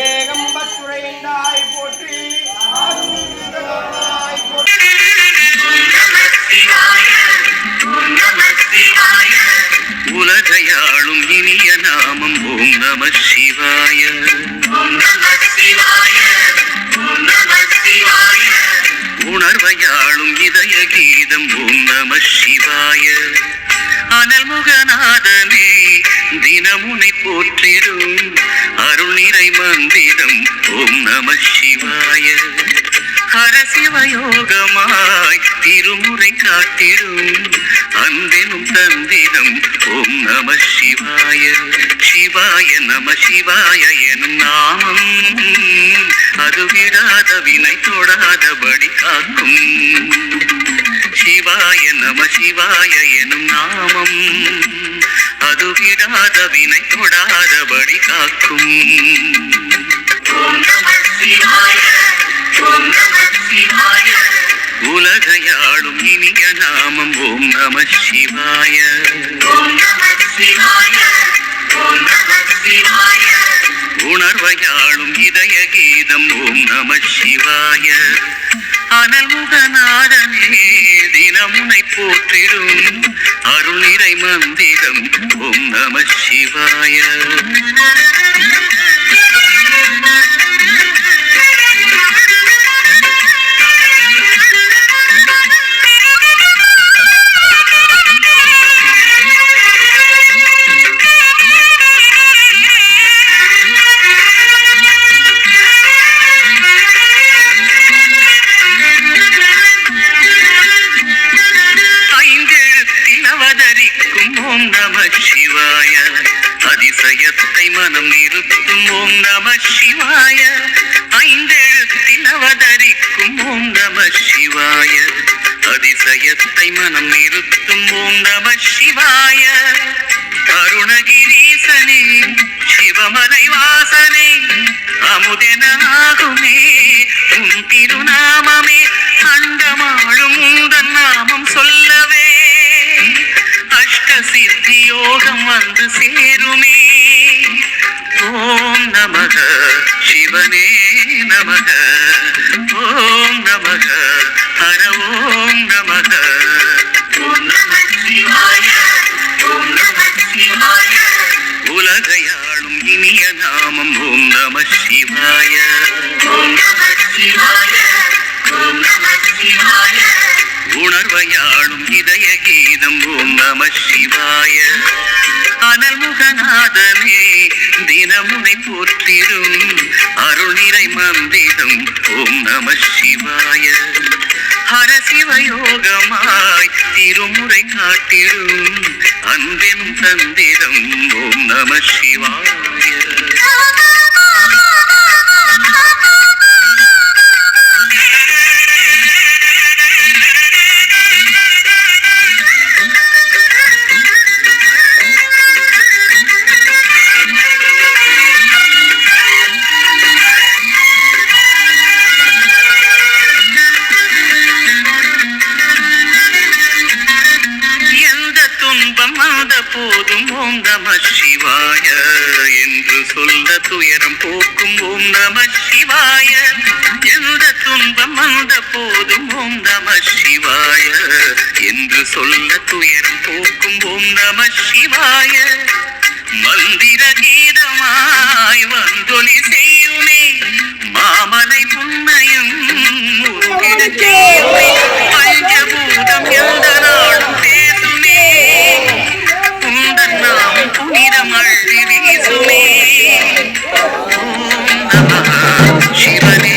ஏகம்பத்துறைந்தாய் போற்றி உலகையாளும் இனிய நாமம் ஓம் நம சிவாய. உணர்வையாளும் இதய கீதம் ஓம் நம சிவாய. அனல்முகநாதனே தினமுனை போற்றிடும் அருள் நிறை மந்திரம் ஓம் நம சிவாய. ஹரசிவயோகமாய் திருமுறை காட்டிடும் அன்பெனும் தந்திரம் ஓம் நம சிவாய. சிவாய நம சிவாய எனும் நாமம் அது விடாத வினை தொடாதபடி காக்கும். சிவாய நம சிவாய எனும் நாமம் அது விடாத வினை தொடாதபடி காக்கும். உலகையாளும் இனிய நாமம் ஓம் நம சிவாய. உணர்வையாளும் இதய கீதம் ஓம் நம சிவாய. அனல்முகநாதனே தினமுனை போற்றிடும் அருள் நிறை மந்திரம் ஓம் நம சிவாய. ஓம் நம சிவாய. அதிசயத்தை மனம் நிறுத்தும் ஓம் நம சிவாய. ஐந்தெழுத்தில் அவதரிக்கும் ஓம் நம சிவாய. அதிசயத்தை மனம் நிறுத்தும் ஓம் நம சிவாய. அருணகிரீசனே சிவமலை வாசனே அமுதனாகுமே உன் திருநாமமே. அண்டமாளும் உந்தன் நாமம் சொல்லவே அஷ்ட சித்தி யோகம் வந்து சேருமே. ஓம் நமக சிவனே நமக. ஓம் நமக ஹர ஓம் நமக. உலகையாளும் இனிய நாமம் ஓம் நம சிவாய. உணர்வையாளும் இதய கீதம் ஓம் நம சிவாய. அனல்முகநாதனே தினமுனை போற்றிடும் அருள் நிறை மந்திரம் ஓம் நம சிவாய. ஹரசிவயோகமாய் திருமுறை காட்டிடும் அன்பெனும் தந்திரம் ஓம் நம சிவாய. போதும் ஓம் நம சிவாய என்று சொல்ல துயரம் போக்கும் ஓம் நம சிவாய. எந்த துன்பம் வந்த போதும் ஓம் நம சிவாய என்று சொல்ல துயரம் போக்கும் ஓம் நம சிவாய. மந்திர கீதமாய் வந்தொலி செய்யுமே மாமலை புன்னையும் பஞ்சபூதம் எந்த நாடும் பேசுமே. உந்தன் நாமம் புனிதம் அள்ளி வீசுமே. ஓம் நமः சிவனே.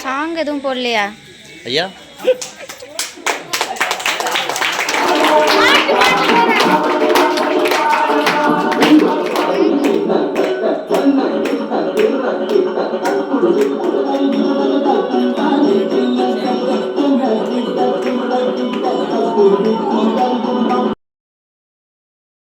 சாங் எதுவும் போடலையா? ஐயா